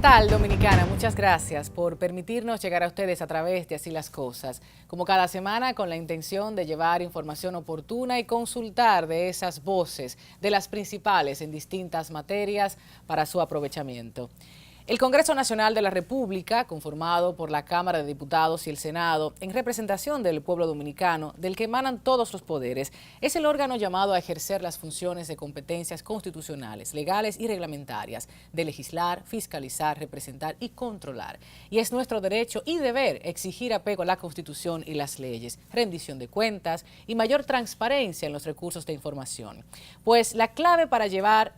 tal, Dominicana? Muchas gracias por permitirnos llegar a ustedes a través de Así las Cosas. Como cada semana, con la intención de llevar información oportuna y consultar de esas voces, de las principales en distintas materias para su aprovechamiento. El Congreso Nacional de la República, conformado por la Cámara de Diputados y el Senado, en representación del pueblo dominicano, del que emanan todos los poderes, es el órgano llamado a ejercer las funciones de competencias constitucionales, legales y reglamentarias, de legislar, fiscalizar, representar y controlar. Y es nuestro derecho y deber exigir apego a la Constitución y las leyes, rendición de cuentas y mayor transparencia en los recursos de información. Pues la clave para llegar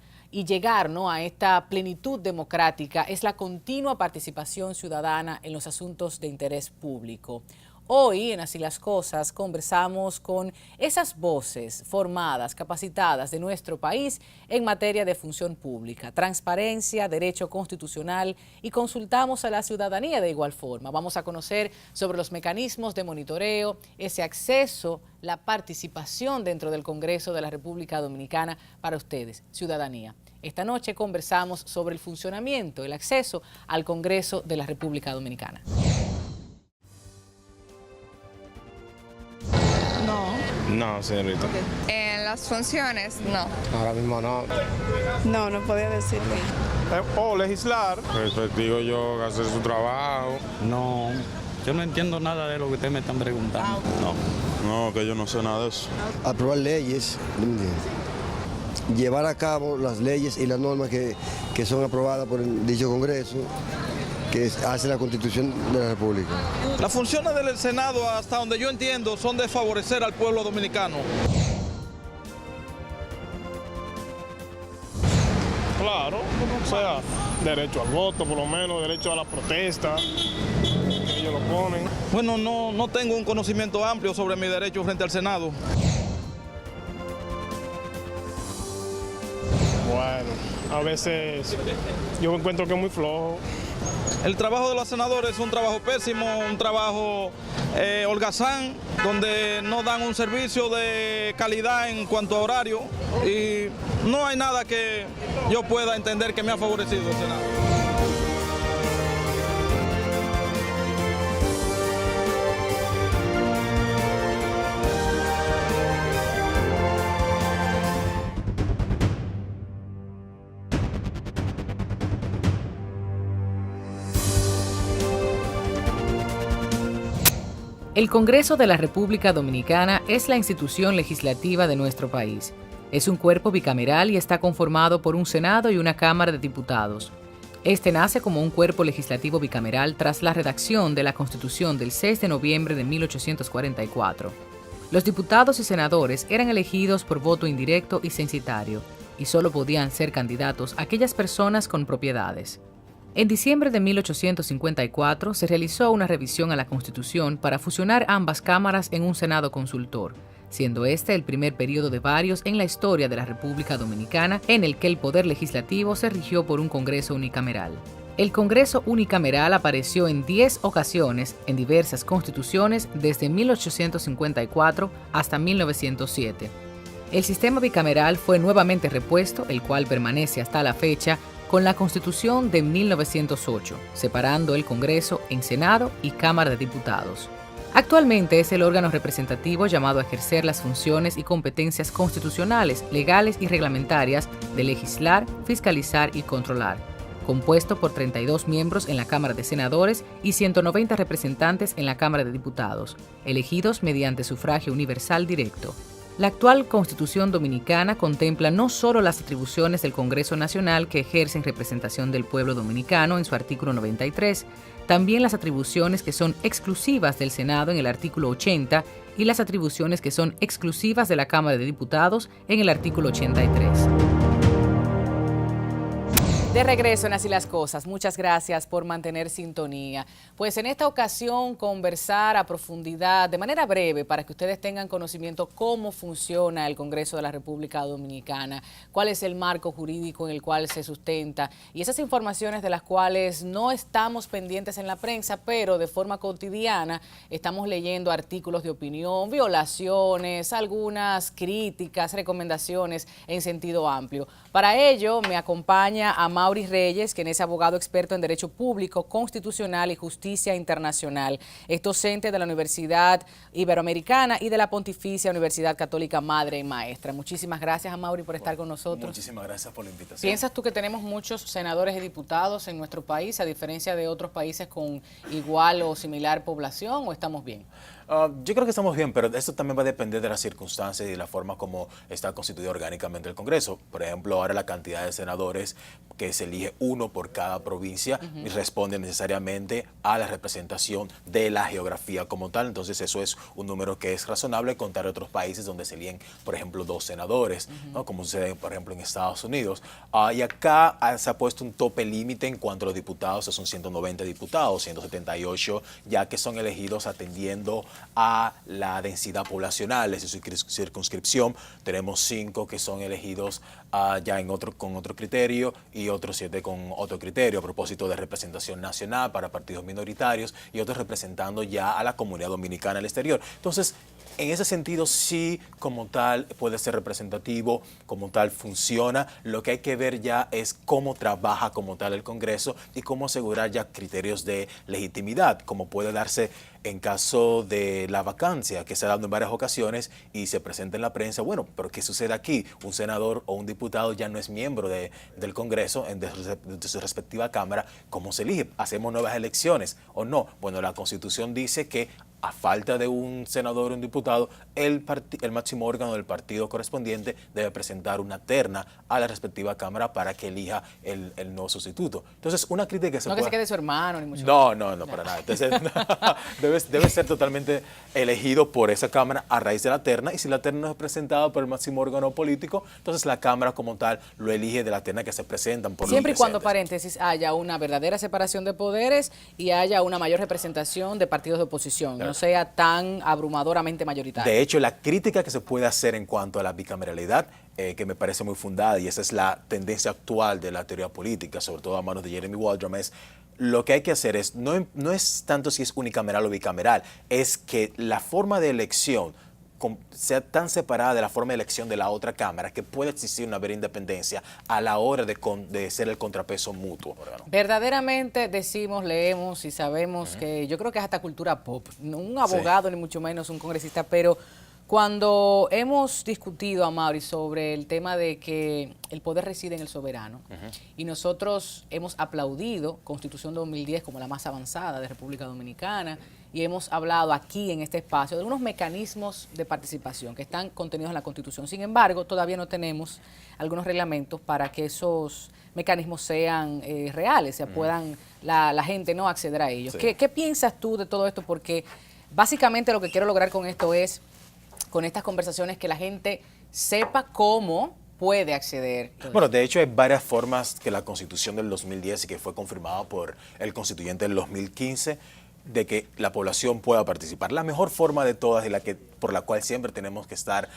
a esta plenitud democrática es la continua participación ciudadana en los asuntos de interés público. Hoy, en Así las Cosas, conversamos con esas voces formadas, capacitadas de nuestro país en materia de función pública, transparencia, derecho constitucional y consultamos a la ciudadanía de igual forma. Vamos a conocer sobre los mecanismos de monitoreo, ese acceso, la participación dentro del Congreso de la República Dominicana para ustedes, ciudadanía. Esta noche conversamos sobre el funcionamiento, el acceso al Congreso de la República Dominicana. No, señorita. En las funciones, no. Ahora mismo no. No podía decirlo. O legislar. Pues digo yo, hacer su trabajo. No, yo no entiendo nada de lo que ustedes me están preguntando. No, que yo no sé nada de eso. Aprobar leyes, llevar a cabo las leyes y las normas que son aprobadas por dicho Congreso, que hace la Constitución de la República. Las funciones del Senado, hasta donde yo entiendo, son de favorecer al pueblo dominicano. Claro, o sea, derecho al voto, por lo menos, derecho a la protesta, ellos lo ponen. Bueno, no tengo un conocimiento amplio sobre mi derecho frente al Senado. Bueno, a veces yo encuentro que es muy flojo. El trabajo de los senadores es un trabajo pésimo, un trabajo holgazán, donde no dan un servicio de calidad en cuanto a horario y no hay nada que yo pueda entender que me ha favorecido el Senado. El Congreso de la República Dominicana es la institución legislativa de nuestro país. Es un cuerpo bicameral y está conformado por un Senado y una Cámara de Diputados. Este nace como un cuerpo legislativo bicameral tras la redacción de la Constitución del 6 de noviembre de 1844. Los diputados y senadores eran elegidos por voto indirecto y censitario, y solo podían ser candidatos aquellas personas con propiedades. En diciembre de 1854 se realizó una revisión a la Constitución para fusionar ambas cámaras en un Senado consultor, siendo este el primer periodo de varios en la historia de la República Dominicana en el que el poder legislativo se rigió por un Congreso unicameral. El Congreso unicameral apareció en 10 ocasiones en diversas constituciones desde 1854 hasta 1907. El sistema bicameral fue nuevamente repuesto, el cual permanece hasta la fecha, con la Constitución de 1908, separando el Congreso en Senado y Cámara de Diputados. Actualmente es el órgano representativo llamado a ejercer las funciones y competencias constitucionales, legales y reglamentarias de legislar, fiscalizar y controlar, compuesto por 32 miembros en la Cámara de Senadores y 190 representantes en la Cámara de Diputados, elegidos mediante sufragio universal directo. La actual Constitución Dominicana contempla no solo las atribuciones del Congreso Nacional que ejercen representación del pueblo dominicano en su artículo 93, también las atribuciones que son exclusivas del Senado en el artículo 80 y las atribuciones que son exclusivas de la Cámara de Diputados en el artículo 83. De regreso en Así las Cosas, muchas gracias por mantener sintonía. Pues en esta ocasión conversar a profundidad, de manera breve, para que ustedes tengan conocimiento cómo funciona el Congreso de la República Dominicana, cuál es el marco jurídico en el cual se sustenta y esas informaciones de las cuales no estamos pendientes en la prensa, pero de forma cotidiana estamos leyendo artículos de opinión, violaciones, algunas críticas, recomendaciones en sentido amplio. Para ello me acompaña Amado Amaury Reyes, quien es abogado experto en Derecho Público, Constitucional y Justicia Internacional. Es docente de la Universidad Iberoamericana y de la Pontificia Universidad Católica Madre y Maestra. Muchísimas gracias, Amaury, por estar con nosotros. Muchísimas gracias por la invitación. ¿Piensas tú que tenemos muchos senadores y diputados en nuestro país, a diferencia de otros países con igual o similar población, o estamos bien? Yo creo que estamos bien, pero esto también va a depender de las circunstancias y de la forma como está constituido orgánicamente el Congreso. Por ejemplo, ahora la cantidad de senadores que se elige uno por cada provincia y responde necesariamente a la representación de la geografía como tal. Entonces eso es un número que es razonable contar otros países donde se eligen, por ejemplo, 2 senadores, ¿no? Como sucede, por ejemplo, en Estados Unidos. Y acá se ha puesto un tope límite en cuanto a los diputados, son 190 diputados, 178 ya que son elegidos atendiendo a la densidad poblacional de su circunscripción. Tenemos 5 que son elegidos ya con otro criterio y otros 7 con otro criterio a propósito de representación nacional para partidos minoritarios y otros representando ya a la comunidad dominicana al exterior. Entonces, en ese sentido, sí, como tal, puede ser representativo, como tal, funciona. Lo que hay que ver ya es cómo trabaja como tal el Congreso y cómo asegurar ya criterios de legitimidad, como puede darse en caso de la vacancia, que se ha dado en varias ocasiones y se presenta en la prensa. Bueno, pero ¿qué sucede aquí? Un senador o un diputado ya no es miembro del Congreso, de su respectiva Cámara. ¿Cómo se elige? ¿Hacemos nuevas elecciones o no? Bueno, la Constitución dice que a falta de un senador o un diputado, el máximo órgano del partido correspondiente debe presentar una terna a la respectiva Cámara para que elija el nuevo sustituto. Entonces, una crítica que se No que se quede su hermano, ni mucho No, para nada. Entonces, debe ser totalmente elegido por esa Cámara a raíz de la terna, y si la terna no es presentada por el máximo órgano político, entonces la Cámara como tal lo elige de la terna que se presentan por siempre y cuando, paréntesis, haya una verdadera separación de poderes y haya una mayor representación de partidos de oposición, no sea tan abrumadoramente mayoritaria. De hecho, la crítica que se puede hacer en cuanto a la bicameralidad, que me parece muy fundada, y esa es la tendencia actual de la teoría política, sobre todo a manos de Jeremy Waldron, es lo que hay que hacer es, no es tanto si es unicameral o bicameral, es que la forma de elección sea tan separada de la forma de elección de la otra Cámara que pueda existir una vera independencia a la hora de ser el contrapeso mutuo. Verdaderamente decimos, leemos y sabemos que yo creo que es hasta cultura pop, no un abogado ni mucho menos un congresista, pero cuando hemos discutido, Amaury, sobre el tema de que el poder reside en el soberano y nosotros hemos aplaudido Constitución de 2010 como la más avanzada de República Dominicana y hemos hablado aquí en este espacio de algunos mecanismos de participación que están contenidos en la Constitución. Sin embargo, todavía no tenemos algunos reglamentos para que esos mecanismos sean reales, se puedan la gente no acceder a ellos. Sí. ¿Qué piensas tú de todo esto? Porque básicamente lo que quiero lograr con esto es, con estas conversaciones, que la gente sepa cómo puede acceder. Bueno, de hecho hay varias formas que la Constitución del 2010 y que fue confirmada por el constituyente del 2015 de que la población pueda participar. La mejor forma de todas y por la cual siempre tenemos que estar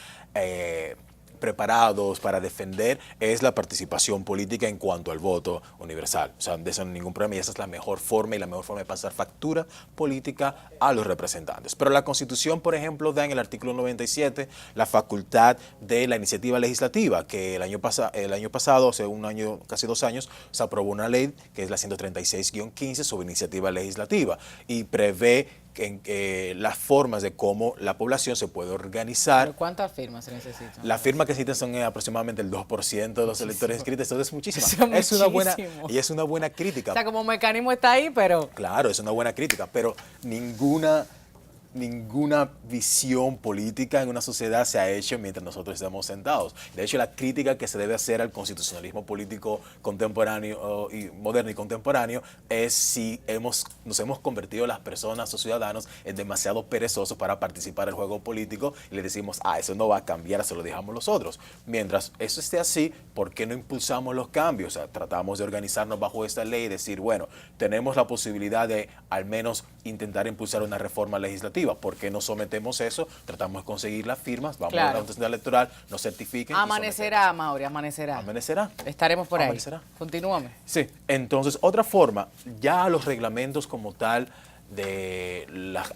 preparados para defender es la participación política en cuanto al voto universal. O sea, de eso no hay ningún problema y esa es la mejor forma y la mejor forma de pasar factura política a los representantes. Pero la Constitución, por ejemplo, da en el artículo 97 la facultad de la iniciativa legislativa, que el año pasado, hace un año, casi 2 años, se aprobó una ley que es la 136-15 sobre iniciativa legislativa y prevé las formas de cómo la población se puede organizar. ¿Pero cuántas firmas se necesitan? Las firmas que necesitan son aproximadamente el 2% de los electores inscritos, entonces es muchísimo. Es una buena crítica. O sea, como mecanismo está ahí, pero... Claro, es una buena crítica, pero ninguna visión política en una sociedad se ha hecho mientras nosotros estamos sentados. De hecho, la crítica que se debe hacer al constitucionalismo político contemporáneo y moderno y contemporáneo es si nos hemos convertido las personas o ciudadanos en demasiado perezosos para participar en el juego político y le decimos, eso no va a cambiar, se lo dejamos los otros. Mientras eso esté así, ¿por qué no impulsamos los cambios? O sea, tratamos de organizarnos bajo esta ley y decir, bueno, tenemos la posibilidad de al menos intentar impulsar una reforma legislativa. ¿Por qué no sometemos eso? Tratamos de conseguir las firmas, vamos a la votación electoral, nos certifiquen. Amanecerá, Amaury, amanecerá. Amanecerá. Estaremos por ahí. Amanecerá. Continúame. Sí, entonces otra forma, ya los reglamentos como tal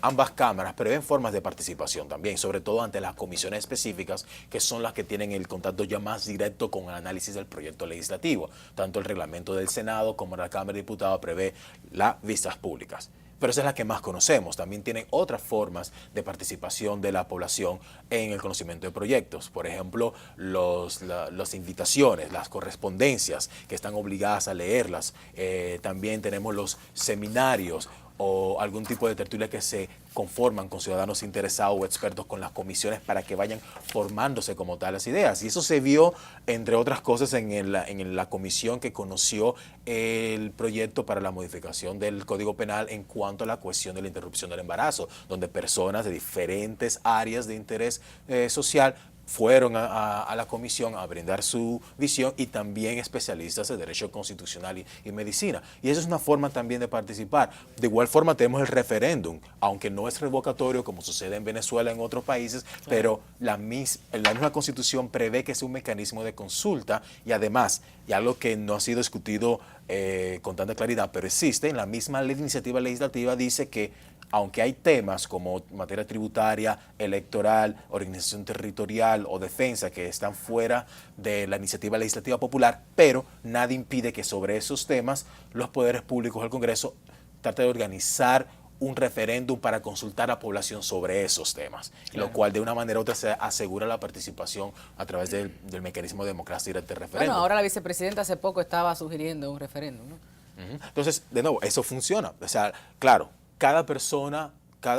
ambas cámaras prevén formas de participación también, sobre todo ante las comisiones específicas, que son las que tienen el contacto ya más directo con el análisis del proyecto legislativo. Tanto el reglamento del Senado como la Cámara de Diputados prevé las vistas públicas. Pero esa es la que más conocemos. También tienen otras formas de participación de la población en el conocimiento de proyectos. Por ejemplo, las invitaciones, las correspondencias que están obligadas a leerlas. También tenemos los seminarios o algún tipo de tertulia que se conforman con ciudadanos interesados o expertos con las comisiones para que vayan formándose como tal las ideas. Y eso se vio, entre otras cosas, en la comisión que conoció el proyecto para la modificación del Código Penal en cuanto a la cuestión de la interrupción del embarazo, donde personas de diferentes áreas de interés social fueron a la comisión a brindar su visión, y también especialistas de derecho constitucional y medicina. Y eso es una forma también de participar. De igual forma tenemos el referéndum, aunque no es revocatorio como sucede en Venezuela y en otros países, claro, pero la misma Constitución prevé que es un mecanismo de consulta, y además, y algo que no ha sido discutido con tanta claridad, pero existe, en la misma ley de iniciativa legislativa dice que aunque hay temas como materia tributaria, electoral, organización territorial o defensa que están fuera de la iniciativa legislativa popular, pero nada impide que sobre esos temas los poderes públicos del Congreso traten de organizar un referéndum para consultar a la población sobre esos temas, claro, lo cual de una manera u otra se asegura la participación a través del mecanismo de democracia directa de referéndum. Bueno, ahora la vicepresidenta hace poco estaba sugiriendo un referéndum, ¿no? Entonces, de nuevo, eso funciona. O sea, claro, cada persona,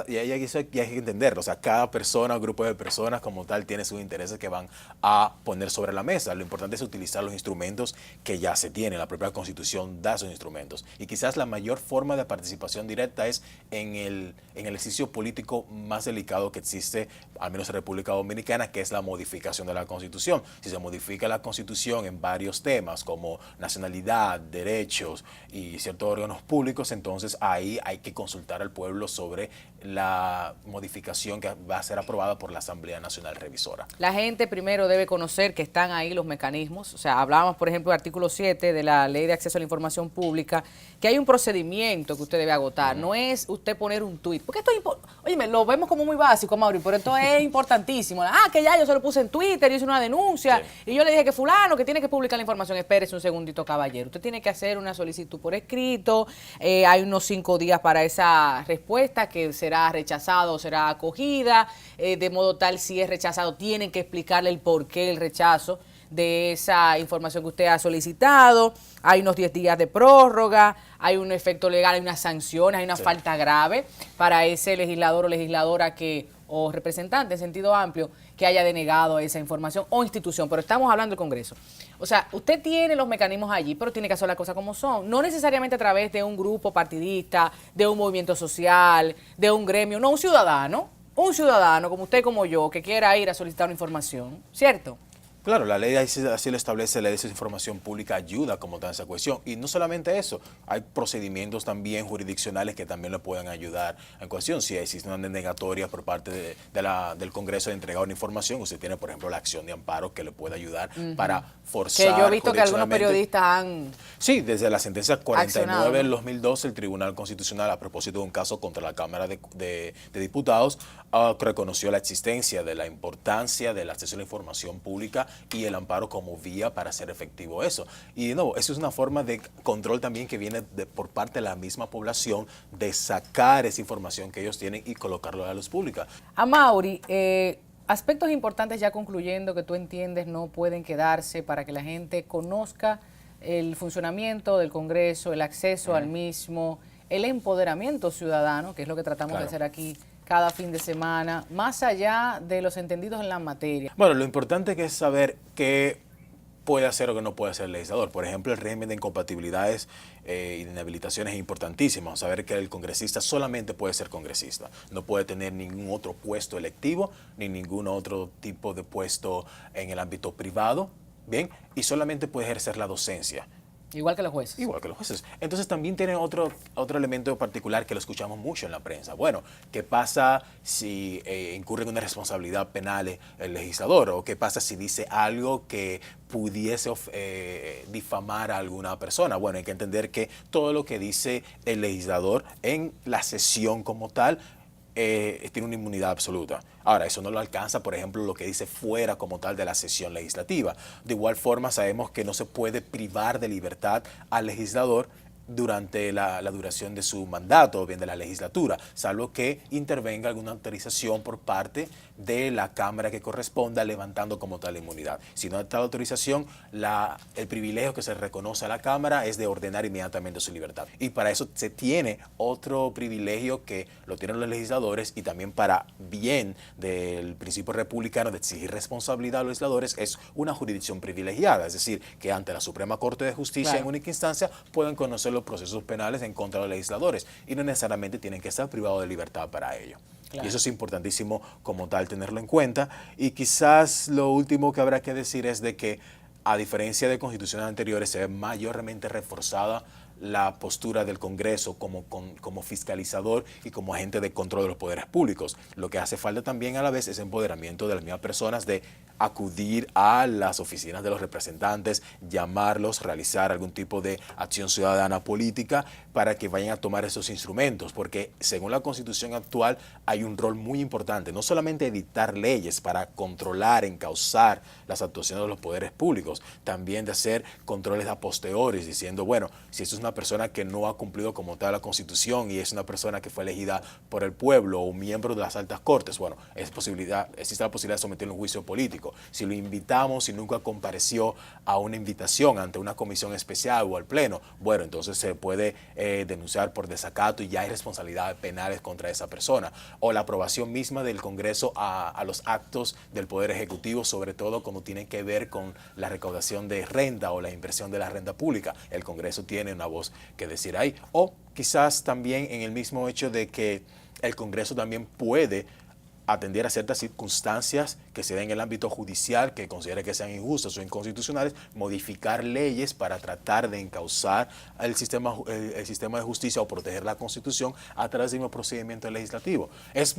y hay que entenderlo, o sea, cada persona o grupo de personas como tal tiene sus intereses que van a poner sobre la mesa. Lo importante es utilizar los instrumentos que ya se tienen. La propia Constitución da esos instrumentos. Y quizás la mayor forma de participación directa es en el ejercicio político más delicado que existe, al menos en República Dominicana, que es la modificación de la Constitución. Si se modifica la Constitución en varios temas como nacionalidad, derechos y ciertos órganos públicos, entonces ahí hay que consultar al pueblo sobre la modificación que va a ser aprobada por la Asamblea Nacional Revisora. La gente primero debe conocer que están ahí los mecanismos. O sea, hablábamos, por ejemplo, del artículo 7 de la Ley de Acceso a la Información Pública, que hay un procedimiento que usted debe agotar. No es usted poner un tuit, porque esto es óyeme, lo vemos como muy básico, Mauri, pero esto es importantísimo. Que ya yo se lo puse en Twitter, yo hice una denuncia, sí, y yo le dije que fulano que tiene que publicar la información. Espérese un segundito, caballero. Usted tiene que hacer una solicitud por escrito, hay unos 5 días para esa respuesta, que será rechazado o será acogida, de modo tal, si es rechazado, tienen que explicarle el porqué el rechazo de esa información que usted ha solicitado. Hay unos 10 días de prórroga, hay un efecto legal, hay unas sanciones, hay una falta grave para ese legislador o legisladora o representante en sentido amplio que haya denegado esa información o institución, pero estamos hablando del Congreso. O sea, usted tiene los mecanismos allí, pero tiene que hacer las cosas como son, no necesariamente a través de un grupo partidista, de un movimiento social, de un gremio, no, un ciudadano como usted, como yo, que quiera ir a solicitar una información, ¿cierto? Claro, la ley así lo establece, la ley de información pública ayuda como tal a esa cuestión. Y no solamente eso, hay procedimientos también jurisdiccionales que también le pueden ayudar en cuestión. Si existe una denegatoria por parte del Congreso de entregar una información, usted tiene, por ejemplo, la acción de amparo que le puede ayudar para forzar. Que yo he visto que algunos periodistas han... Sí, desde la sentencia 49 accionado, del 2012, el Tribunal Constitucional, a propósito de un caso contra la Cámara de Diputados, reconoció la existencia de la importancia del acceso a la información pública y el amparo como vía para hacer efectivo eso. Y no, eso es una forma de control también que viene por parte de la misma población, de sacar esa información que ellos tienen y colocarlo a la luz pública. Amaury, aspectos importantes ya concluyendo que tú entiendes no pueden quedarse para que la gente conozca el funcionamiento del Congreso, el acceso al mismo, el empoderamiento ciudadano, que es lo que tratamos de hacer aquí cada fin de semana, más allá de los entendidos en la materia. Bueno, lo importante que es saber qué puede hacer o qué no puede hacer el legislador. Por ejemplo, el régimen de incompatibilidades y de inhabilitaciones es importantísimo. Saber que el congresista solamente puede ser congresista. No puede tener ningún otro puesto electivo, ni ningún otro tipo de puesto en el ámbito privado, ¿bien? Y solamente puede ejercer la docencia. Igual que los jueces. Igual que los jueces. Entonces también tiene otro elemento particular que lo escuchamos mucho en la prensa. Bueno, ¿qué pasa si incurre en una responsabilidad penal el legislador? ¿O qué pasa si dice algo que pudiese difamar a alguna persona? Bueno, hay que entender que todo lo que dice el legislador en la sesión como tal tiene una inmunidad absoluta. Ahora, eso no lo alcanza, por ejemplo, lo que dice fuera como tal de la sesión legislativa. De igual forma, sabemos que no se puede privar de libertad al legislador durante la duración de su mandato o bien de la legislatura, salvo que intervenga alguna autorización por parte de la Cámara que corresponda, levantando como tal la inmunidad. Si no hay tal autorización, el privilegio que se reconoce a la Cámara es de ordenar inmediatamente su libertad. Y para eso se tiene otro privilegio que lo tienen los legisladores, y también para bien del principio republicano de exigir responsabilidad a los legisladores, es una jurisdicción privilegiada, es decir, que ante la Suprema Corte de Justicia en única instancia pueden conocer los procesos penales en contra de los legisladores y no necesariamente tienen que estar privados de libertad para ello. Claro. Y eso es importantísimo como tal tenerlo en cuenta. Y quizás lo último que habrá que decir es de que, a diferencia de constituciones anteriores, se ve mayormente reforzada la postura del Congreso como fiscalizador y como agente de control de los poderes públicos. Lo que hace falta también a la vez es empoderamiento de las mismas personas de acudir a las oficinas de los representantes, llamarlos, realizar algún tipo de acción ciudadana política para que vayan a tomar esos instrumentos, porque según la Constitución actual hay un rol muy importante, no solamente dictar leyes para controlar, encauzar las actuaciones de los poderes públicos, también de hacer controles a posteriori, diciendo, bueno, si esto es una persona que no ha cumplido como tal la Constitución y es una persona que fue elegida por el pueblo o un miembro de las altas cortes, bueno, existe la posibilidad de someterlo a un juicio político. Si lo invitamos y nunca compareció a una invitación ante una comisión especial o al pleno, bueno, entonces se puede denunciar por desacato y ya hay responsabilidades penales contra esa persona. O la aprobación misma del Congreso a los actos del Poder Ejecutivo, sobre todo cuando tiene que ver con la recaudación de renta o la inversión de la renta pública. El Congreso tiene una voz que decir ahí. O quizás también en el mismo hecho de que el Congreso también puede atender a ciertas circunstancias que se den en el ámbito judicial que considere que sean injustas o inconstitucionales, modificar leyes para tratar de encauzar el sistema de justicia o proteger la Constitución a través de un procedimiento legislativo. Es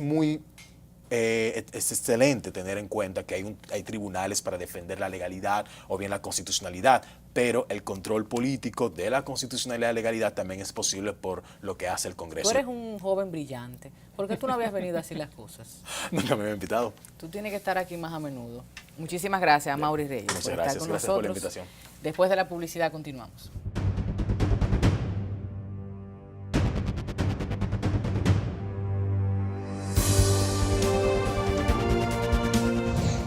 excelente tener en cuenta que hay tribunales para defender la legalidad o bien la constitucionalidad, pero el control político de la constitucionalidad y la legalidad también es posible por lo que hace el Congreso. Tú eres un joven brillante. ¿Por qué tú no habías venido a decir las cosas? Nunca me había invitado. Tú tienes que estar aquí más a menudo. Muchísimas gracias a Mauri Reyes por estar con nosotros. Por la invitación. Después de la publicidad continuamos.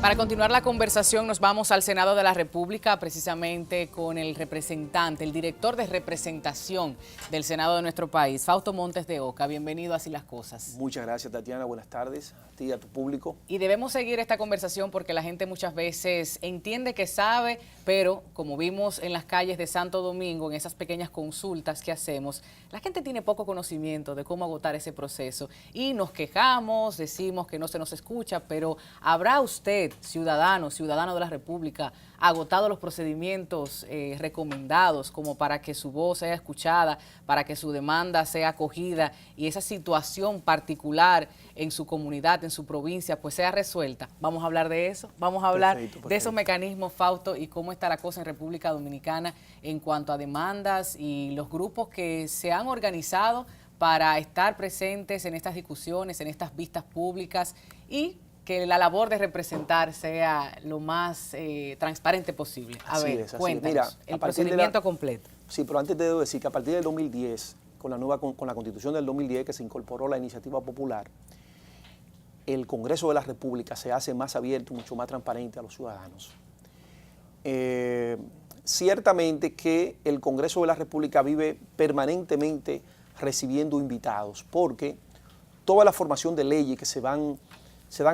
Para continuar la conversación nos vamos al Senado de la República, precisamente con el representante, el director de representación del Senado de nuestro país, Fausto Montes de Oca. Bienvenido a Así las Cosas. Muchas gracias, Tatiana. Buenas tardes a ti y a tu público. Y debemos seguir esta conversación porque la gente muchas veces entiende que sabe, pero como vimos en las calles de Santo Domingo, en esas pequeñas consultas que hacemos, la gente tiene poco conocimiento de cómo agotar ese proceso y nos quejamos, decimos que no se nos escucha, pero ¿habrá usted, ciudadano de la República, agotado los procedimientos recomendados como para que su voz sea escuchada, para que su demanda sea acogida y esa situación particular en su comunidad, en su provincia, pues sea resuelta? Vamos a hablar de eso, vamos a hablar de esos mecanismos, Fausto, y cómo está la cosa en República Dominicana en cuanto a demandas y los grupos que se han organizado para estar presentes en estas discusiones, en estas vistas públicas y que la labor de representar sea lo más transparente posible. A ver, cuéntanos, mira, el procedimiento completo. Sí, pero antes te debo decir que a partir del 2010, con la Constitución del 2010 que se incorporó la iniciativa popular, el Congreso de la República se hace más abierto y mucho más transparente a los ciudadanos. Ciertamente que el Congreso de la República vive permanentemente recibiendo invitados, porque toda la formación de leyes que se dan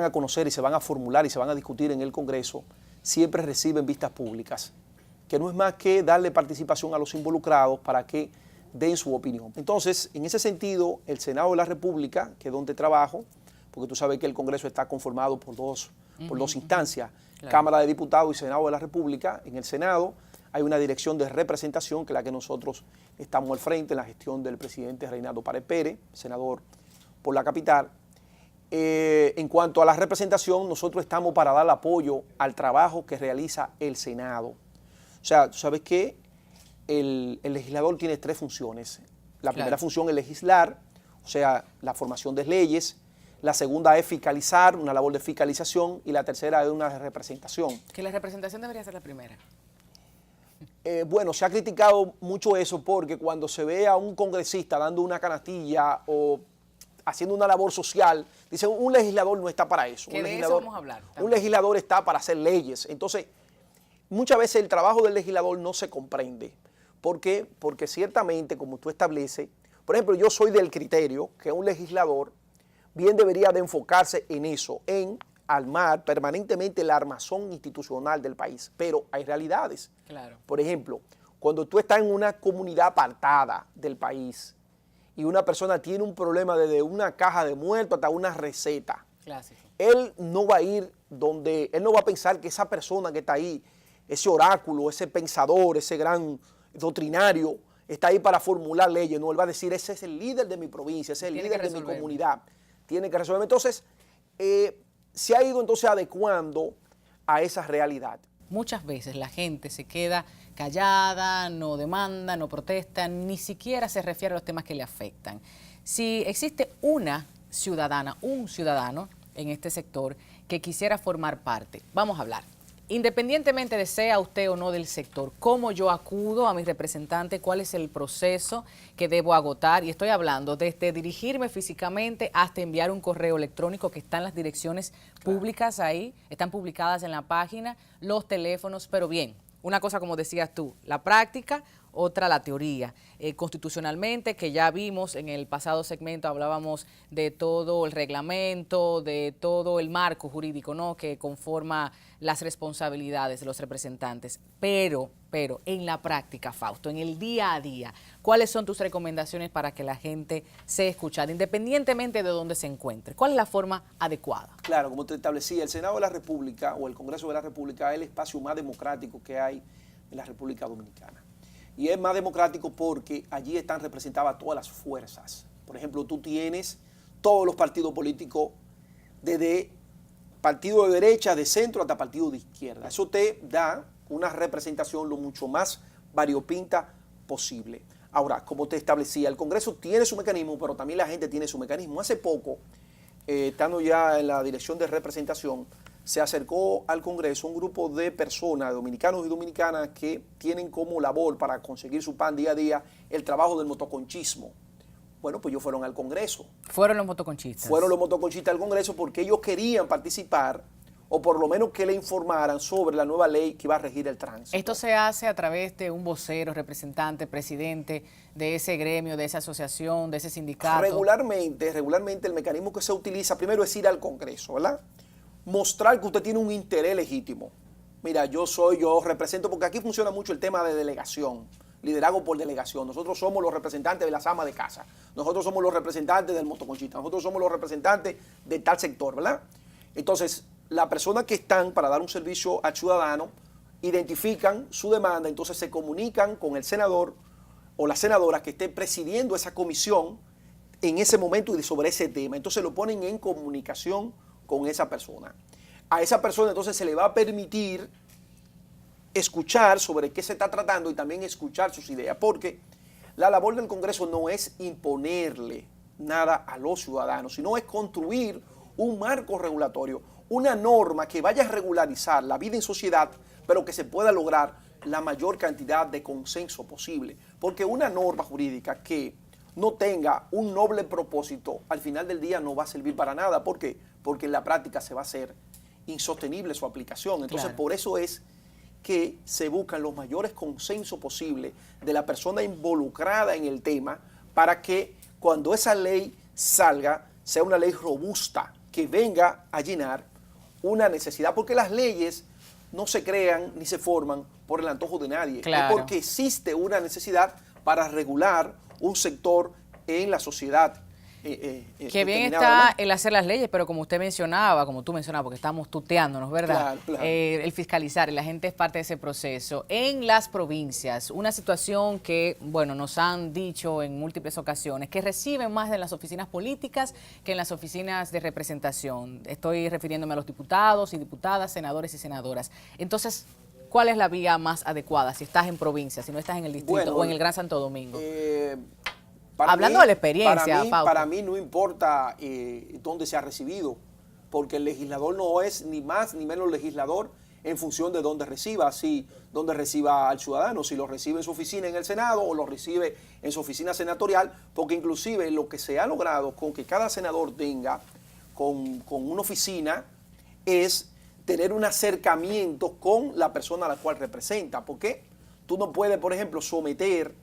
a conocer y se van a formular y se van a discutir en el Congreso, siempre reciben vistas públicas, que no es más que darle participación a los involucrados para que den su opinión. Entonces, en ese sentido, el Senado de la República, que es donde trabajo, porque tú sabes que el Congreso está conformado por dos instancias, claro, Cámara de Diputados y Senado de la República. En el Senado hay una dirección de representación, que es la que nosotros estamos al frente, en la gestión del presidente Reinaldo Pared Pérez, senador por la capital. En cuanto a la representación, nosotros estamos para dar apoyo al trabajo que realiza el Senado. O sea, tú sabes que el legislador tiene 3 funciones. La primera función es legislar, o sea, la formación de leyes. La segunda es fiscalizar, una labor de fiscalización. Y la tercera es una representación. Que la representación debería ser la primera. Bueno, se ha criticado mucho eso porque cuando se ve a un congresista dando una canastilla o haciendo una labor social, dicen un legislador no está para eso. Que de eso vamos a hablar también. Un legislador está para hacer leyes. Entonces, muchas veces el trabajo del legislador no se comprende. ¿Por qué? Porque ciertamente, como tú estableces, por ejemplo, yo soy del criterio que un legislador bien debería de enfocarse en eso, en armar permanentemente el armazón institucional del país. Pero hay realidades. Claro. Por ejemplo, cuando tú estás en una comunidad apartada del país y una persona tiene un problema desde una caja de muertos hasta una receta, Clásico. él no va a ir donde, él no va a pensar que esa persona que está ahí, ese oráculo, ese pensador, ese gran doctrinario, está ahí para formular leyes. No, él va a decir, ese es el líder de mi provincia, ese es el líder de mi comunidad. Tiene que resolver. Entonces, se ha ido entonces adecuando a esa realidad. Muchas veces la gente se queda callada, no demanda, no protesta, ni siquiera se refiere a los temas que le afectan. Si existe una ciudadana, un ciudadano en este sector que quisiera formar parte, vamos a hablar. Independientemente de sea usted o no del sector, ¿cómo yo acudo a mi representante? ¿Cuál es el proceso que debo agotar? Y estoy hablando desde dirigirme físicamente hasta enviar un correo electrónico, que están las direcciones públicas ahí, están publicadas en la página, los teléfonos, pero bien, una cosa como decías tú, la práctica, otra la teoría. Constitucionalmente, que ya vimos en el pasado segmento, hablábamos de todo el reglamento, de todo el marco jurídico, ¿no?, que conforma las responsabilidades de los representantes. Pero en la práctica, Fausto, en el día a día, ¿cuáles son tus recomendaciones para que la gente sea escuchada, independientemente de dónde se encuentre? ¿Cuál es la forma adecuada? Claro, como te establecía, el Senado de la República o el Congreso de la República es el espacio más democrático que hay en la República Dominicana. Y es más democrático porque allí están representadas todas las fuerzas. Por ejemplo, tú tienes todos los partidos políticos, desde partido de derecha, de centro, hasta partido de izquierda. Eso te da una representación lo mucho más variopinta posible. Ahora, como te establecía, el Congreso tiene su mecanismo, pero también la gente tiene su mecanismo. Hace poco, estando ya en la dirección de representación, se acercó al Congreso un grupo de personas, dominicanos y dominicanas, que tienen como labor para conseguir su pan día a día el trabajo del motoconchismo. Bueno, pues ellos fueron al Congreso. Fueron los motoconchistas. Fueron los motoconchistas al Congreso porque ellos querían participar, o por lo menos que le informaran sobre la nueva ley que iba a regir el tránsito. Esto se hace a través de un vocero, representante, presidente de ese gremio, de esa asociación, de ese sindicato. Regularmente el mecanismo que se utiliza primero es ir al Congreso, ¿verdad? Mostrar que usted tiene un interés legítimo. Mira, yo represento, porque aquí funciona mucho el tema de delegación, liderazgo por delegación. Nosotros somos los representantes de las amas de casa, nosotros somos los representantes del motoconchista, nosotros somos los representantes de tal sector, ¿verdad? Entonces, las personas que están para dar un servicio al ciudadano identifican su demanda, entonces se comunican con el senador o la senadora que esté presidiendo esa comisión en ese momento y sobre ese tema. Entonces lo ponen en comunicación con esa persona. A esa persona entonces se le va a permitir escuchar sobre qué se está tratando y también escuchar sus ideas, porque la labor del Congreso no es imponerle nada a los ciudadanos, sino es construir un marco regulatorio, una norma que vaya a regularizar la vida en sociedad, pero que se pueda lograr la mayor cantidad de consenso posible. Porque una norma jurídica que no tenga un noble propósito, al final del día no va a servir para nada. ¿Por qué? Porque en la práctica se va a hacer insostenible su aplicación. Entonces, claro, por eso es que se buscan los mayores consensos posibles de la persona involucrada en el tema para que cuando esa ley salga, sea una ley robusta, que venga a llenar una necesidad. Porque las leyes no se crean ni se forman por el antojo de nadie. Claro. Es porque existe una necesidad para regular un sector en la sociedad. Que bien determinada, está ¿verdad? el hacer las leyes, pero como usted mencionaba, como tú mencionabas, porque estamos tuteándonos, ¿verdad? Claro, claro. El fiscalizar, y la gente es parte de ese proceso. En las provincias, una situación que, bueno, nos han dicho en múltiples ocasiones, que reciben más de las oficinas políticas que en las oficinas de representación. Estoy refiriéndome a los diputados y diputadas, senadores y senadoras. Entonces, ¿cuál es la vía más adecuada si estás en provincia, si no estás en el distrito Bueno, o en el Gran Santo Domingo? mí, Hablando de la experiencia, Fausto. para mí no importa dónde se ha recibido, porque el legislador no es ni más ni menos legislador en función de dónde reciba, si dónde reciba al ciudadano, si lo recibe en su oficina en el Senado o lo recibe en su oficina senatorial, porque inclusive lo que se ha logrado con que cada senador tenga con una oficina es tener un acercamiento con la persona a la cual representa, porque tú no puedes, por ejemplo, someter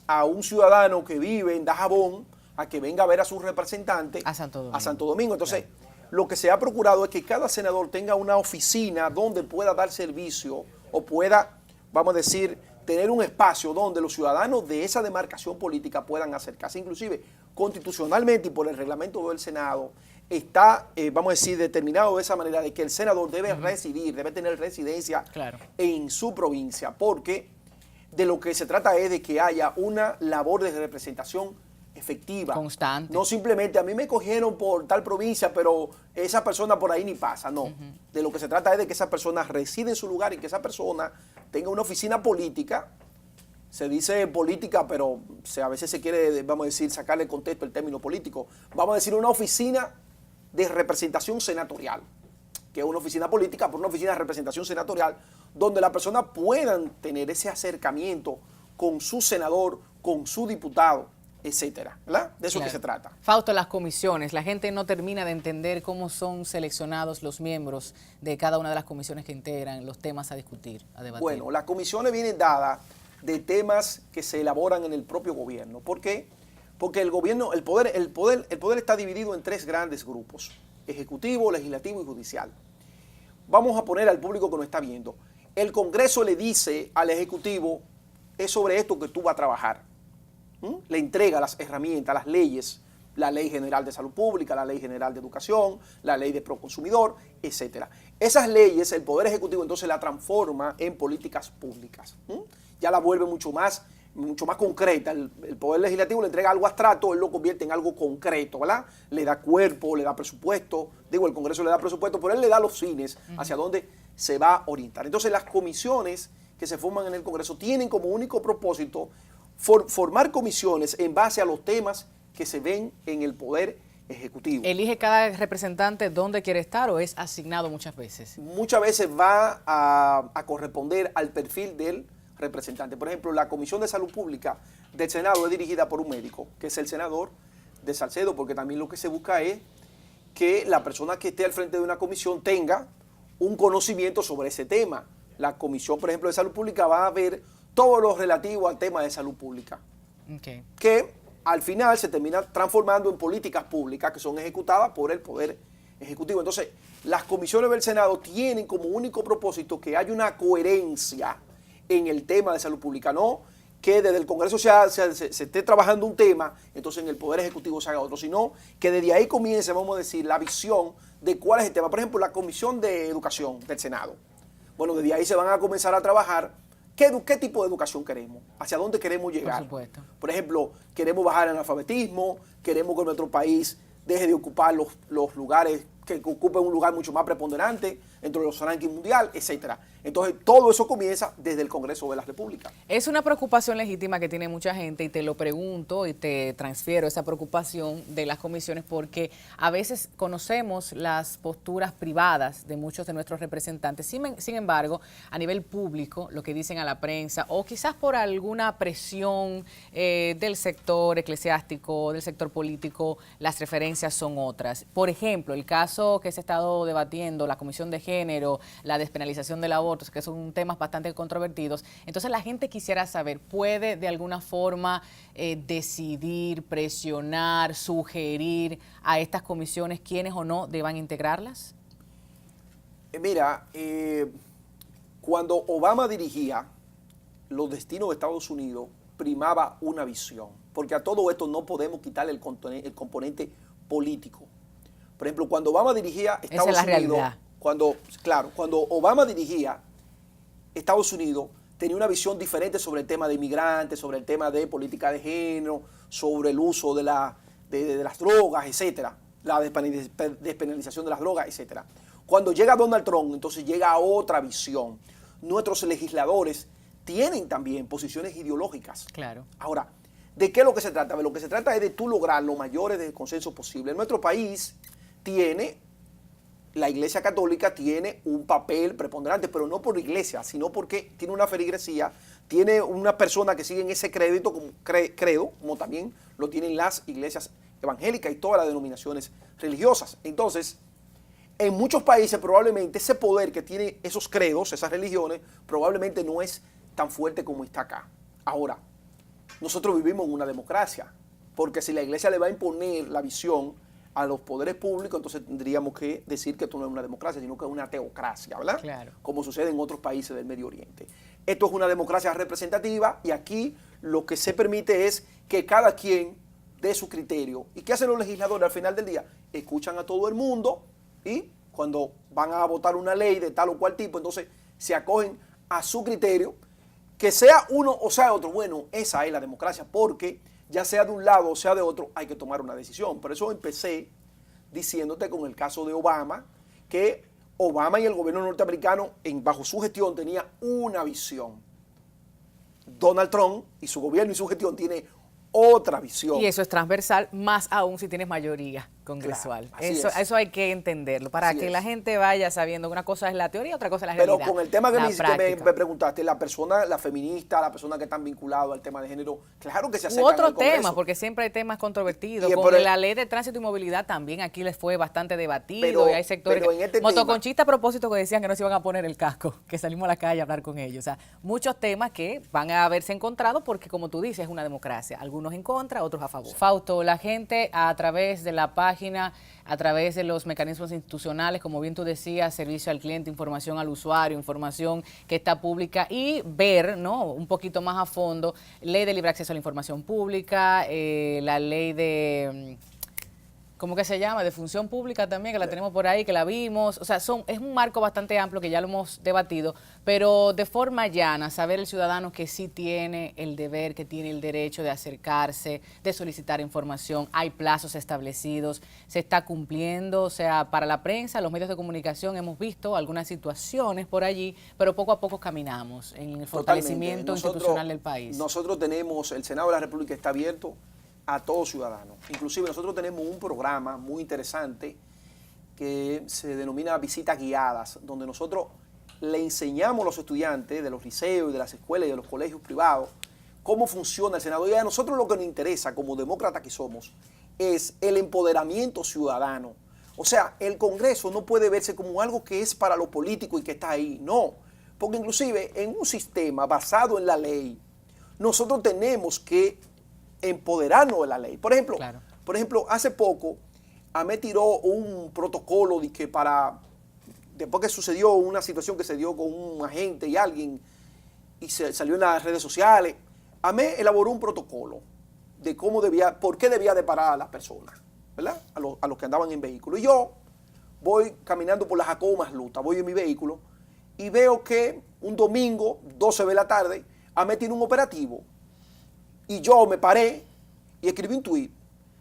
a un ciudadano que vive en Dajabón a que venga a ver a su representante a Santo Domingo. Entonces, lo que se ha procurado es que cada senador tenga una oficina donde pueda dar servicio o pueda, vamos a decir, tener un espacio donde los ciudadanos de esa demarcación política puedan acercarse. Inclusive, constitucionalmente y por el reglamento del Senado, está, vamos a decir, determinado de esa manera de que el senador debe residir, debe tener residencia en su provincia, porque de lo que se trata es de que haya una labor de representación efectiva. Constante. No simplemente a mí me cogieron por tal provincia, pero esa persona por ahí ni pasa, no. De lo que se trata es de que esa persona reside en su lugar y que esa persona tenga una oficina política. Se dice política, pero a veces se quiere, vamos a decir, sacarle contexto el término político. Vamos a decir una oficina de representación senatorial, que es una oficina política, pero una oficina de representación senatorial, donde las personas puedan tener ese acercamiento con su senador, con su diputado, etcétera, ¿verdad? De eso que se trata. Fausto, las comisiones, la gente no termina de entender cómo son seleccionados los miembros de cada una de las comisiones que integran los temas a discutir, a debatir. Bueno, las comisiones vienen dadas de temas que se elaboran en el propio gobierno. ¿Por qué? Porque el gobierno, el poder está dividido en tres grandes grupos: ejecutivo, legislativo y judicial. Vamos a poner al público que nos está viendo. El Congreso le dice al Ejecutivo, es sobre esto que tú vas a trabajar. Le entrega las herramientas, las leyes, la Ley General de Salud Pública, la Ley General de Educación, la Ley de Proconsumidor, etc. Esas leyes, el Poder Ejecutivo entonces la transforma en políticas públicas. Ya la vuelve mucho más concreta. El Poder Legislativo le entrega algo abstracto, él lo convierte en algo concreto, ¿verdad? Le da cuerpo, le da presupuesto. Digo, el Congreso le da presupuesto, pero él le da los fines hacia dónde se va a orientar. Entonces, las comisiones que se forman en el Congreso tienen como único propósito formar comisiones en base a los temas que se ven en el Poder Ejecutivo. ¿Elige cada representante dónde quiere estar o es asignado muchas veces? Muchas veces va a corresponder al perfil del representante. Por ejemplo, la Comisión de Salud Pública del Senado es dirigida por un médico, que es el senador de Salcedo, porque también lo que se busca es que la persona que esté al frente de una comisión tenga un conocimiento sobre ese tema. La Comisión, por ejemplo, de Salud Pública va a ver todo lo relativo al tema de salud pública, que al final se termina transformando en políticas públicas que son ejecutadas por el Poder Ejecutivo. Entonces, las comisiones del Senado tienen como único propósito que haya una coherencia en el tema de salud pública, no que desde el Congreso se esté trabajando un tema, entonces en el Poder Ejecutivo se haga otro, sino que desde ahí comience, vamos a decir, la visión de cuál es el tema. Por ejemplo, la Comisión de Educación del Senado. Bueno, desde ahí se van a comenzar a trabajar qué tipo de educación queremos, hacia dónde queremos llegar. Por supuesto. Por ejemplo, queremos bajar el analfabetismo, queremos que nuestro país deje de ocupar los lugares, que ocupe un lugar mucho más preponderante dentro de los rankings mundial, etcétera. Entonces, todo eso comienza desde el Congreso de la República. Es una preocupación legítima que tiene mucha gente y te lo pregunto y te transfiero esa preocupación de las comisiones porque a veces conocemos las posturas privadas de muchos de nuestros representantes. Sin embargo, a nivel público, lo que dicen a la prensa o quizás por alguna presión del sector eclesiástico, del sector político, las referencias son otras. Por ejemplo, el caso que se ha estado debatiendo, la Comisión de Género, la despenalización del aborto, que son temas bastante controvertidos. Entonces la gente quisiera saber, ¿puede de alguna forma decidir, presionar, sugerir a estas comisiones quiénes o no deban integrarlas? Mira, cuando Obama dirigía los destinos de Estados Unidos primaba una visión, porque a todo esto no podemos quitarle el componente político. Por ejemplo, cuando Obama dirigía Estados Esa es la Unidos, realidad. cuando Obama dirigía Estados Unidos, tenía una visión diferente sobre el tema de inmigrantes, sobre el tema de política de género, sobre el uso de las drogas, etcétera, la despenalización de las drogas, etcétera. Cuando llega Donald Trump, entonces llega a otra visión. Nuestros legisladores tienen también posiciones ideológicas. Claro. Ahora, ¿de qué es lo que se trata? Lo que se trata es de tú lograr los mayores de consenso posible. En nuestro país la Iglesia Católica tiene un papel preponderante, pero no por iglesia, sino porque tiene una feligresía, tiene una persona que sigue en ese credo, como también lo tienen las iglesias evangélicas y todas las denominaciones religiosas. Entonces, en muchos países probablemente ese poder que tiene esos credos, esas religiones, probablemente no es tan fuerte como está acá. Ahora, nosotros vivimos en una democracia, porque si la iglesia le va a imponer la visión a los poderes públicos, entonces tendríamos que decir que esto no es una democracia, sino que es una teocracia, ¿verdad? Claro. Como sucede en otros países del Medio Oriente. Esto es una democracia representativa y aquí lo que se permite es que cada quien dé su criterio. ¿Y qué hacen los legisladores al final del día? Escuchan a todo el mundo y cuando van a votar una ley de tal o cual tipo, entonces se acogen a su criterio, que sea uno o sea otro. Bueno, esa es la democracia, porque ya sea de un lado o sea de otro, hay que tomar una decisión. Por eso empecé diciéndote con el caso de Obama, que Obama y el gobierno norteamericano, bajo su gestión, tenía una visión. Donald Trump y su gobierno y su gestión tiene otra visión. Y eso es transversal, más aún si tienes mayoría congresual. Claro, eso hay que entenderlo, para así que es. la gente vaya sabiendo que una cosa es la teoría, otra cosa es la realidad. Pero con el tema que práctica. me preguntaste, la persona, la feminista, la persona que están vinculados al tema de género, claro que se acercan U otro al Congreso. tema, porque siempre hay temas controvertidos. Y Con pero- la ley de tránsito y movilidad también aquí les fue bastante debatido y hay sectores. pero en este Motoconchistas a propósito que decían que no se iban a poner el casco, que salimos a la calle a hablar con ellos. O sea, muchos temas que van a haberse encontrado porque, como tú dices, es una democracia. Algunos en contra, otros a favor. Fausto, la gente a través de la página, a través de los mecanismos institucionales, como bien tú decías, servicio al cliente, información al usuario, información que está pública y ver, ¿no?, un poquito más a fondo, ley de libre acceso a la información pública, la ley de, ¿cómo que se llama?, de función pública también, que la tenemos por ahí, que la vimos. O sea, es un marco bastante amplio que ya lo hemos debatido, pero de forma llana, saber el ciudadano que sí tiene el deber, que tiene el derecho de acercarse, de solicitar información, hay plazos establecidos, se está cumpliendo. O sea, para la prensa, los medios de comunicación hemos visto algunas situaciones por allí, pero poco a poco caminamos en el fortalecimiento institucional del país. Nosotros tenemos, el Senado de la República está abierto a todo ciudadano. Inclusive nosotros tenemos un programa muy interesante que se denomina Visitas Guiadas, donde nosotros le enseñamos a los estudiantes de los liceos y de las escuelas y de los colegios privados cómo funciona el Senado. Y a nosotros lo que nos interesa, como demócratas que somos, es el empoderamiento ciudadano. O sea, el Congreso no puede verse como algo que es para lo político y que está ahí. No, porque inclusive en un sistema basado en la ley, nosotros tenemos que empoderarnos de la ley. Por ejemplo, hace poco, AME tiró un protocolo de que después que sucedió una situación que se dio con un agente y alguien, y se salió en las redes sociales, AME elaboró un protocolo de por qué debía de parar a las personas, ¿verdad? A los que andaban en vehículo. Y yo voy caminando por la Jacobo Masluta, voy en mi vehículo y veo que un domingo, 12 de la tarde, AME tiene un operativo. Y yo me paré y escribí un tuit.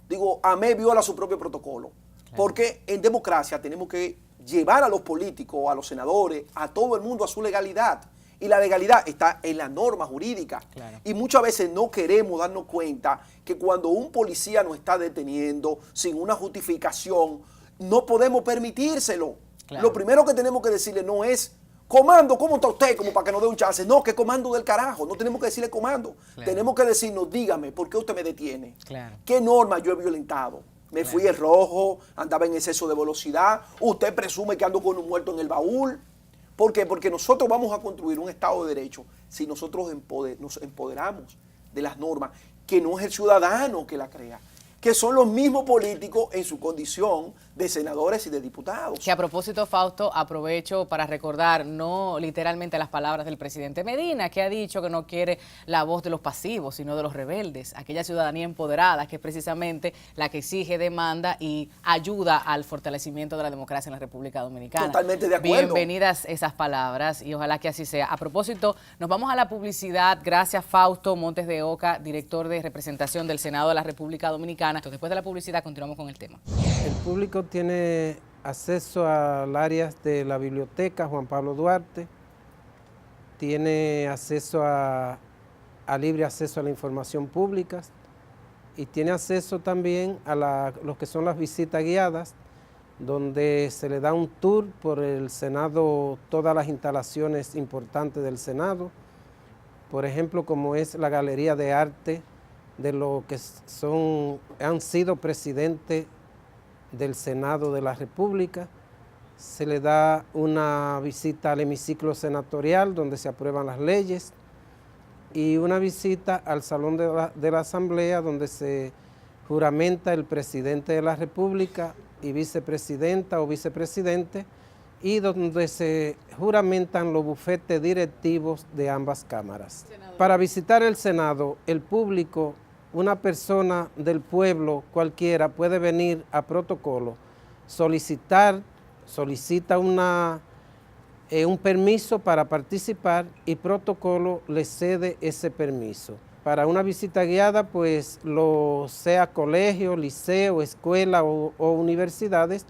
Digo, AME viola su propio protocolo. Claro. Porque en democracia tenemos que llevar a los políticos, a los senadores, a todo el mundo a su legalidad. Y la legalidad está en la norma jurídica. Claro. Y muchas veces no queremos darnos cuenta que cuando un policía nos está deteniendo sin una justificación, no podemos permitírselo. Claro. Lo primero que tenemos que decirle no es: comando, ¿cómo está usted? Como para que nos dé un chance. No, que comando del carajo. No tenemos que decirle comando. Claro. Tenemos que decirnos, dígame, ¿por qué usted me detiene? Claro. ¿Qué norma yo he violentado? Me fui en rojo, andaba en exceso de velocidad. Usted presume que ando con un muerto en el baúl. ¿Por qué? Porque nosotros vamos a construir un Estado de Derecho si nosotros nos empoderamos de las normas, que no es el ciudadano que la crea, que son los mismos políticos en su condición de senadores y de diputados. Que a propósito, Fausto, aprovecho para recordar no literalmente las palabras del presidente Medina, que ha dicho que no quiere la voz de los pasivos, sino de los rebeldes, aquella ciudadanía empoderada que es precisamente la que exige, demanda y ayuda al fortalecimiento de la democracia en la República Dominicana. Totalmente de acuerdo. Bienvenidas esas palabras y ojalá que así sea. A propósito, nos vamos a la publicidad. Gracias, Fausto Montes de Oca, director de representación del Senado de la República Dominicana. Entonces, después de la publicidad continuamos con el tema. El público tiene acceso al área de la biblioteca Juan Pablo Duarte, tiene acceso a libre acceso a la información pública y tiene acceso también a lo que son las visitas guiadas, donde se le da un tour por el Senado, todas las instalaciones importantes del Senado, por ejemplo, como es la Galería de Arte de lo que han sido presidentes del Senado de la República. Se le da una visita al hemiciclo senatorial donde se aprueban las leyes y una visita al Salón de la Asamblea donde se juramenta el presidente de la República y vicepresidenta o vicepresidente y donde se juramentan los bufetes directivos de ambas cámaras. Para visitar el Senado, el público, una persona del pueblo cualquiera puede venir a protocolo, solicita un permiso para participar y protocolo le cede ese permiso. Para una visita guiada, pues sea colegio, liceo, escuela o universidades,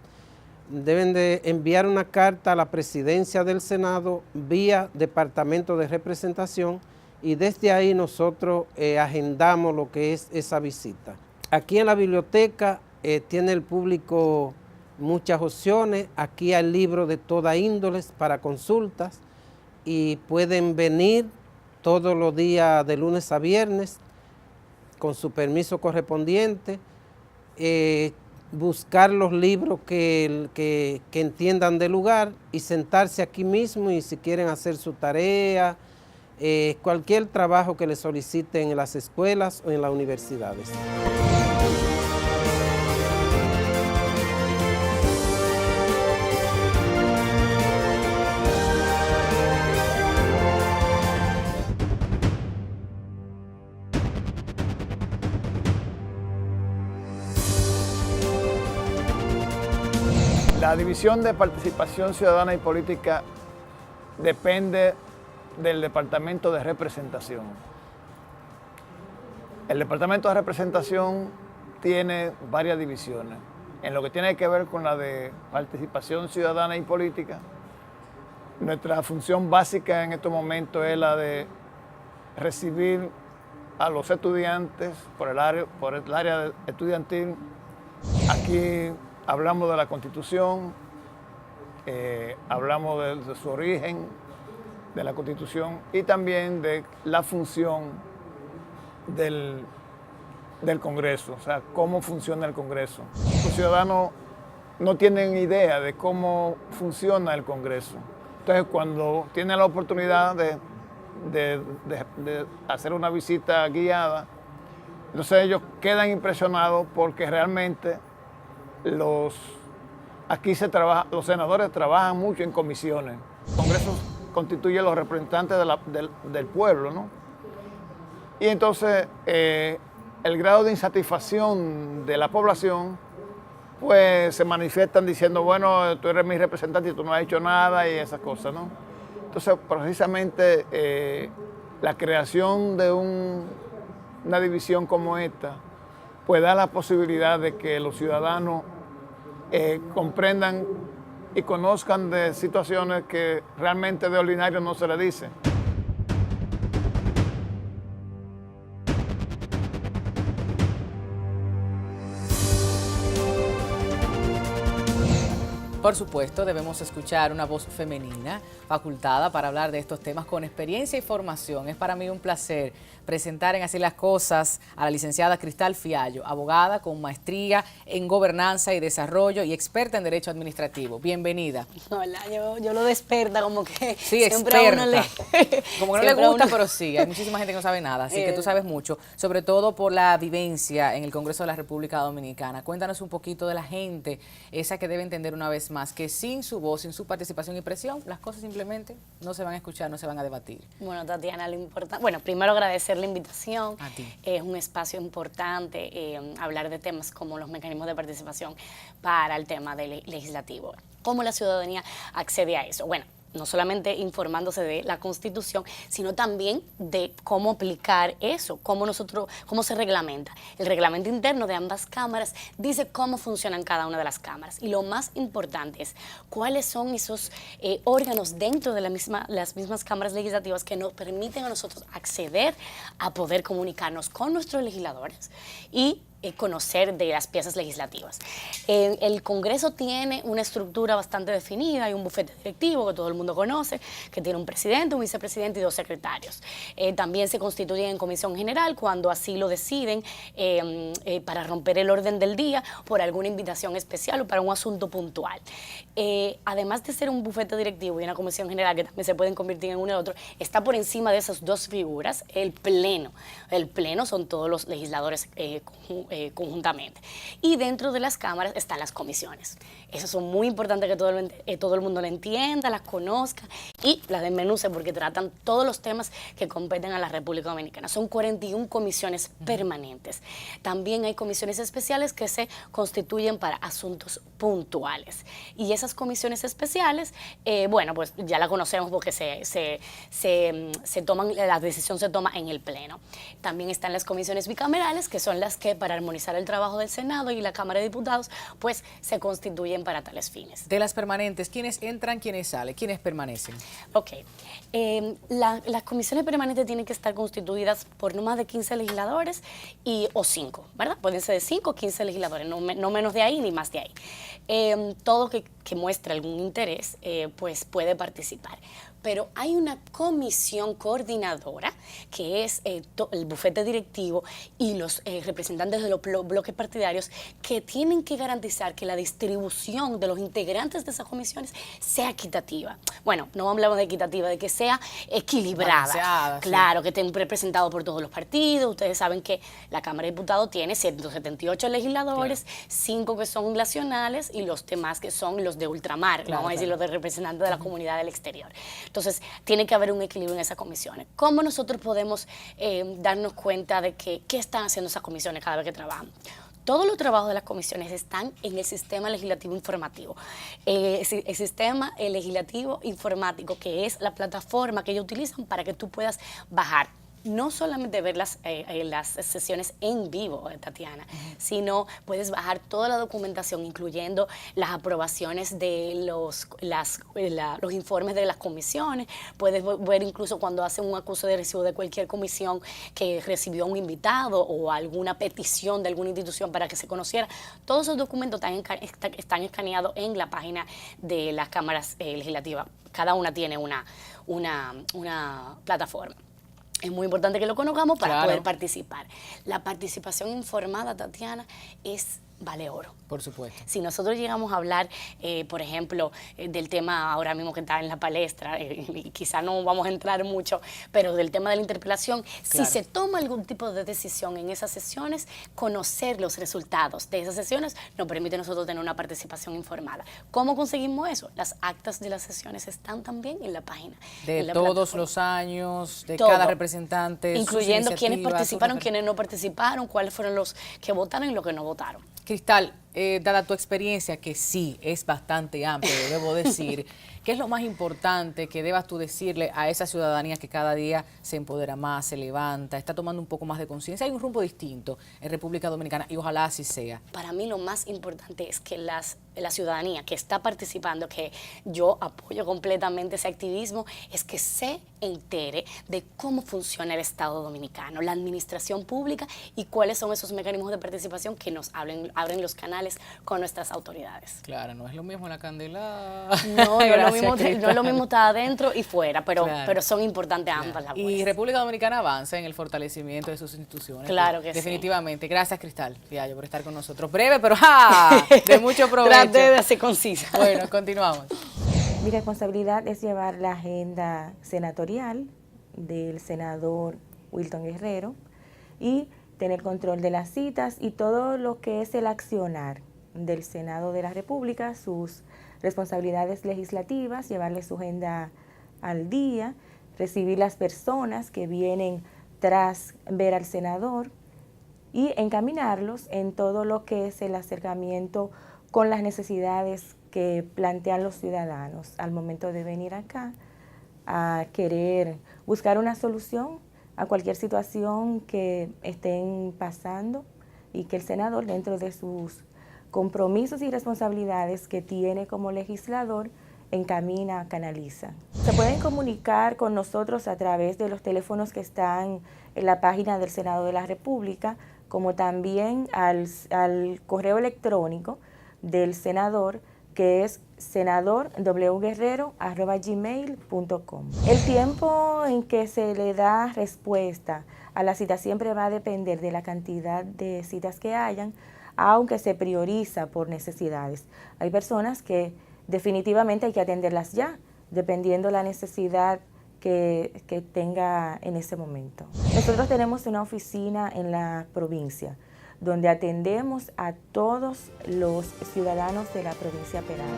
deben de enviar una carta a la presidencia del Senado vía Departamento de Representación y desde ahí nosotros agendamos lo que es esa visita. Aquí en la biblioteca tiene el público muchas opciones, aquí hay libros de toda índole para consultas y pueden venir todos los días de lunes a viernes con su permiso correspondiente, buscar los libros que entiendan del lugar y sentarse aquí mismo y si quieren hacer su tarea, cualquier trabajo que les soliciten en las escuelas o en las universidades. La División de Participación Ciudadana y Política depende del Departamento de Representación. El Departamento de Representación tiene varias divisiones. En lo que tiene que ver con la de Participación Ciudadana y Política, nuestra función básica en estos momentos es la de recibir a los estudiantes por el área estudiantil. Aquí hablamos de la Constitución, hablamos de su origen, de la Constitución y también de la función del Congreso, o sea, cómo funciona el Congreso. Los ciudadanos no tienen idea de cómo funciona el Congreso. Entonces, cuando tienen la oportunidad de hacer una visita guiada, entonces ellos quedan impresionados porque realmente los senadores trabajan mucho en comisiones. El Congreso constituye los representantes del pueblo, ¿no? Y entonces el grado de insatisfacción de la población, pues se manifiestan diciendo, bueno, tú eres mi representante y tú no has hecho nada y esas cosas, ¿no? Entonces, precisamente la creación de una división como esta, pues da la posibilidad de que los ciudadanos comprendan y conozcan de situaciones que realmente de ordinario no se les dice. Por supuesto, debemos escuchar una voz femenina, facultada para hablar de estos temas con experiencia y formación. Es para mí un placer presentar en Así las Cosas a la licenciada Cristal Fiallo, abogada con maestría en gobernanza y desarrollo y experta en derecho administrativo. Bienvenida. Hola, yo lo desperta como que sí, siempre a uno le... Como que no le gusta, pero sí, hay muchísima gente que no sabe nada, así que tú sabes mucho, sobre todo por la vivencia en el Congreso de la República Dominicana. Cuéntanos un poquito de la gente, esa que debe entender una vez más que sin su voz, sin su participación y presión, las cosas simplemente no se van a escuchar, no se van a debatir. Bueno, Tatiana, lo importante, bueno, primero agradecer la invitación. A ti. Es un espacio importante hablar de temas como los mecanismos de participación para el tema legislativo. ¿Cómo la ciudadanía accede a eso? Bueno, no solamente informándose de la Constitución, sino también de cómo aplicar eso, cómo se reglamenta. El reglamento interno de ambas cámaras dice cómo funcionan cada una de las cámaras. Y lo más importante es cuáles son esos órganos dentro de las mismas cámaras legislativas que nos permiten a nosotros acceder a poder comunicarnos con nuestros legisladores y conocer de las piezas legislativas. El Congreso tiene una estructura bastante definida, hay un bufete directivo que todo el mundo conoce, que tiene un presidente, un vicepresidente y 2 secretarios. También se constituyen en comisión general cuando así lo deciden para romper el orden del día por alguna invitación especial o para un asunto puntual. Además de ser un bufete directivo y una comisión general que también se pueden convertir en uno y otro, está por encima de esas 2 figuras el Pleno. El Pleno son todos los legisladores conjuntamente. Y dentro de las cámaras están las comisiones. Esas son muy importantes que todo el mundo la entienda, las conozca y las desmenuce porque tratan todos los temas que competen a la República Dominicana. Son 41 comisiones permanentes. También hay comisiones especiales que se constituyen para asuntos puntuales. Y esas comisiones especiales, bueno, pues ya la conocemos porque la decisión se toma en el Pleno. También están las comisiones bicamerales, que son las que para armonizar el trabajo del Senado y la Cámara de Diputados, pues se constituyen para tales fines. De las permanentes, ¿quiénes entran, quiénes salen, quiénes permanecen? Ok. Las comisiones permanentes tienen que estar constituidas por no más de 15 legisladores o 5, ¿verdad? Pueden ser de 5 o 15 legisladores, no menos de ahí ni más de ahí. Todo que muestre algún interés, pues puede participar. Pero hay una comisión coordinadora que es el bufete directivo y los representantes de los bloques partidarios que tienen que garantizar que la distribución de los integrantes de esas comisiones sea equitativa. Bueno, no hablamos de equitativa, de que sea equilibrada. Balanceada, claro, sí. Que estén representados por todos los partidos. Ustedes saben que la Cámara de Diputados tiene 178 legisladores, claro. 5 que son nacionales y los demás que son los de ultramar, claro, vamos a decir, los de representantes de la comunidad del exterior. Entonces, tiene que haber un equilibrio en esas comisiones. ¿Cómo nosotros podemos darnos cuenta de qué están haciendo esas comisiones cada vez que trabajan? Todos los trabajos de las comisiones están en el sistema legislativo informativo. El sistema legislativo informático, que es la plataforma que ellos utilizan para que tú puedas bajar. No solamente ver las sesiones en vivo, Tatiana, sino puedes bajar toda la documentación, incluyendo las aprobaciones de los informes de las comisiones. Puedes ver incluso cuando hacen un acuse de recibo de cualquier comisión que recibió un invitado o alguna petición de alguna institución para que se conociera. Todos esos documentos están escaneados en la página de las cámaras legislativas. Cada una tiene una plataforma. Es muy importante que lo conozcamos para poder participar. La participación informada, Tatiana, vale oro. Por supuesto. Si nosotros llegamos a hablar, por ejemplo, del tema ahora mismo que está en la palestra, y quizá no vamos a entrar mucho, pero del tema de la interpelación, claro. Si se toma algún tipo de decisión en esas sesiones, conocer los resultados de esas sesiones nos permite a nosotros tener una participación informada. ¿Cómo conseguimos eso? Las actas de las sesiones están también en la página. De todos los años, de cada representante, incluyendo quienes participaron, quienes no participaron, cuáles fueron los que votaron y los que no votaron. Cristal, dada tu experiencia, que sí es bastante amplia, debo decir, ¿qué es lo más importante que debas tú decirle a esa ciudadanía que cada día se empodera más, se levanta, está tomando un poco más de conciencia? Hay un rumbo distinto en República Dominicana y ojalá así sea. Para mí lo más importante es que la ciudadanía que está participando, que yo apoyo completamente ese activismo, es que se entere de cómo funciona el Estado dominicano, la administración pública y cuáles son esos mecanismos de participación que nos abren los canales con nuestras autoridades. Claro, no es lo mismo la candela. No, no es lo mismo estar adentro y fuera, pero son importantes ambas labores. Y República Dominicana avanza en el fortalecimiento de sus instituciones. Claro que definitivamente. Gracias, Cristal Fiallo, por estar con nosotros. Breve, pero de mucho provecho. Traté de ser concisa. Bueno, continuamos. Mi responsabilidad es llevar la agenda senatorial del senador Wilton Guerrero y tener control de las citas y todo lo que es el accionar del Senado de la República, sus responsabilidades legislativas, llevarle su agenda al día, recibir las personas que vienen tras ver al senador y encaminarlos en todo lo que es el acercamiento con las necesidades que plantean los ciudadanos al momento de venir acá a querer buscar una solución a cualquier situación que estén pasando y que el senador, dentro de sus compromisos y responsabilidades que tiene como legislador, encamina, canaliza. Se pueden comunicar con nosotros a través de los teléfonos que están en la página del Senado de la República, como también al correo electrónico del senador, que es senadorwguerrero@gmail.com. El tiempo en que se le da respuesta a la cita siempre va a depender de la cantidad de citas que hayan, aunque se prioriza por necesidades. Hay personas que definitivamente hay que atenderlas ya, dependiendo la necesidad que tenga en ese momento. Nosotros tenemos una oficina en la provincia, donde atendemos a todos los ciudadanos de la provincia Peravia.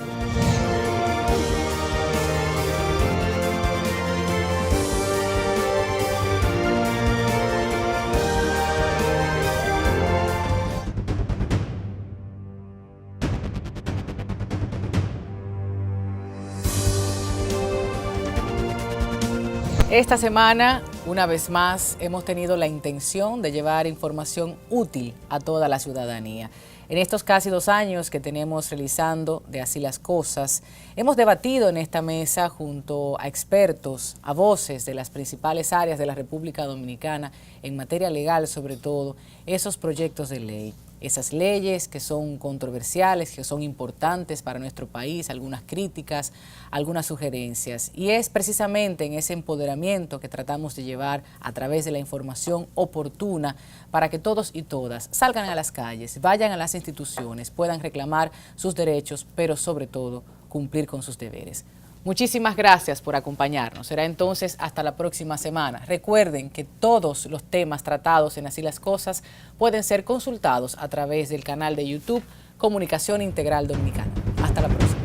Esta semana, una vez más, hemos tenido la intención de llevar información útil a toda la ciudadanía. En estos casi 2 años que tenemos realizando de Así las Cosas, hemos debatido en esta mesa junto a expertos, a voces de las principales áreas de la República Dominicana, en materia legal sobre todo, esos proyectos de ley. Esas leyes que son controversiales, que son importantes para nuestro país, algunas críticas, algunas sugerencias. Y es precisamente en ese empoderamiento que tratamos de llevar a través de la información oportuna para que todos y todas salgan a las calles, vayan a las instituciones, puedan reclamar sus derechos, pero sobre todo cumplir con sus deberes. Muchísimas gracias por acompañarnos. Será entonces hasta la próxima semana. Recuerden que todos los temas tratados en Así las Cosas pueden ser consultados a través del canal de YouTube Comunicación Integral Dominicana. Hasta la próxima.